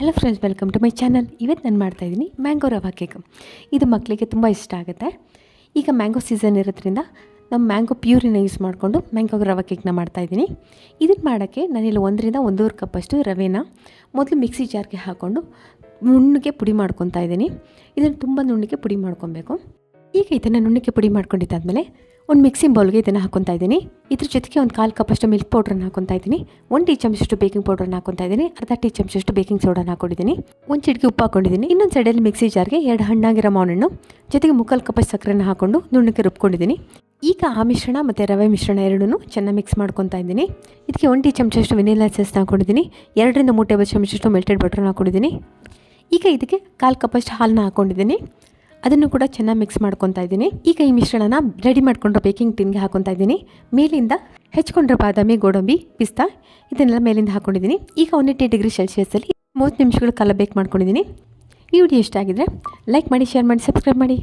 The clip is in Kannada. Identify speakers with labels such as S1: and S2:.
S1: Hello friends, welcome to my channel. ಇವತ್ತು ನಾನು ಮಾಡ್ತಾಯಿದ್ದೀನಿ ಮ್ಯಾಂಗೋ ರವಾ ಕೇಕ್. ಇದು ಮಕ್ಕಳಿಗೆ ತುಂಬ ಇಷ್ಟ ಆಗುತ್ತೆ. ಈಗ ಮ್ಯಾಂಗೋ ಸೀಸನ್ ಇರೋದ್ರಿಂದ ನಮ್ಮ ಮ್ಯಾಂಗೋ ಪ್ಯೂರಿನ ಯೂಸ್ ಮಾಡಿಕೊಂಡು ಮ್ಯಾಂಗೋ ರವಾ ಕೇಕ್ನ ಮಾಡ್ತಾಯಿದ್ದೀನಿ. ಇದನ್ನು ಮಾಡೋಕ್ಕೆ ನಾನಿಲ್ಲಿ 1 ರಿಂದ 1.5 ಕಪ್ಪಷ್ಟು ರವೆನ ಮೊದಲು ಮಿಕ್ಸಿ ಜಾರ್ಗೆ ಹಾಕ್ಕೊಂಡು ನುಣ್ಣಗೆ ಪುಡಿ ಮಾಡ್ಕೊತಾ ಇದ್ದೀನಿ. ಇದನ್ನು ತುಂಬ ನುಣ್ಣಗೆ ಪುಡಿ ಮಾಡ್ಕೊಬೇಕು. ಈಗ ಇದನ್ನು ನುಣ್ಣಗೆ ಪುಡಿ ಮಾಡ್ಕೊಂಡಿದ್ದಾದಮೇಲೆ ಒಂದು ಮಿಕ್ಸಿಂಗ್ ಬೌಲ್ಗೆ ಇದನ್ನು ಹಾಕ್ಕೊತಾ ಇದ್ದೀನಿ. ಇದ್ರ ಜೊತೆಗೆ ಒಂದು 1/4 ಕಪ್ಪಷ್ಟು ಮಿಲ್ಕ್ ಪೌಡ್ರನ್ನ ಹಾಕ್ಕೊತಾ ಇದ್ದೀನಿ. 1 ಟೀ ಚಮಚಷ್ಟು ಬೇಕಿಂಗ್ ಪೌಡ್ರನ್ನ ಹಾಕ್ಕೊತಾ ಇದ್ದೀನಿ. ಅರ್ಧ ಟೀ ಚಮಚಷ್ಟು ಬೇಕಿಂಗ್ ಸೋಡಾನ ಹಾಕ್ಕೊಂಡಿದ್ದೀನಿ. 1 ಚಿಟಿಕೆ ಉಪ್ಪು ಹಾಕ್ಕೊಂಡಿದ್ದೀನಿ. ಇನ್ನೊಂದು ಸೈಡಲ್ಲಿ ಮಿಕ್ಸಿ ಜಾರ್ಗೆ 2 ಹಣ್ಣಾಗಿರೋ ಮಾವಿನಣ್ಣು ಜೊತೆಗೆ 3/4 ಕಪ್ಪಷ್ಟು ಸಕ್ಕರೆನ ಹಾಕ್ಕೊಂಡು ನುಣ್ಣಗೆ ರುಬ್ಕೊಂಡಿದ್ದೀನಿ. ಈಗ ಆ ಮಿಶ್ರಣ ಮತ್ತು ರವೆ ಮಿಶ್ರಣ ಎರಡೂ ಚೆನ್ನಾಗಿ ಮಿಕ್ಸ್ ಮಾಡ್ಕೊತಾ ಇದ್ದೀನಿ. ಇದಕ್ಕೆ 1 ಟೀ ಚಮಚಷ್ಟು ವೆನಿಲಾ ಎಸೆನ್ಸ್ನ ಹಾಕ್ಕೊಂಡಿದ್ದೀನಿ. 2 ರಿಂದ 3 ಟೇಬಲ್ ಚಮಚಷ್ಟು ಮೆಲ್ಟೆಡ್ ಬಟರ್ನ ಹಾಕ್ಕೊಂಡಿದ್ದೀನಿ. ಈಗ ಇದಕ್ಕೆ 1/4 ಕಪ್ಪಷ್ಟು ಹಾಲನ್ನ ಹಾಕ್ಕೊಂಡಿದ್ದೀನಿ. ಅದನ್ನು ಕೂಡ ಚೆನ್ನಾಗಿ ಮಿಕ್ಸ್ ಮಾಡ್ಕೊತಾ ಇದ್ದೀನಿ. ಈಗ ಈ ಮಿಶ್ರಣನ ರೆಡಿ ಮಾಡ್ಕೊಂಡ್ರೆ ಬೇಕಿಂಗ್ ಟಿನ್ಗೆ ಹಾಕ್ಕೊತಾ ಇದ್ದೀನಿ. ಮೇಲಿಂದ ಹೆಚ್ಕೊಂಡ್ರೆ ಬಾದಾಮಿ, ಗೋಡಂಬಿ, ಪಿಸ್ತಾ ಇದನ್ನೆಲ್ಲ ಮೇಲಿಂದ ಹಾಕ್ಕೊಂಡಿದ್ದೀನಿ. ಈಗ 180 ಡಿಗ್ರಿ ಸೆಲ್ಸಿಯಸಲ್ಲಿ 30 ನಿಮಿಷಗಳ ಕಾಲ ಬೇಕ್ ಮಾಡ್ಕೊಂಡಿದ್ದೀನಿ. ಈ ವಿಡಿಯೋ ಇಷ್ಟ ಆಗಿದ್ರೆ ಲೈಕ್ ಮಾಡಿ, ಶೇರ್ ಮಾಡಿ, ಸಬ್ಸ್ಕ್ರೈಬ್ ಮಾಡಿ.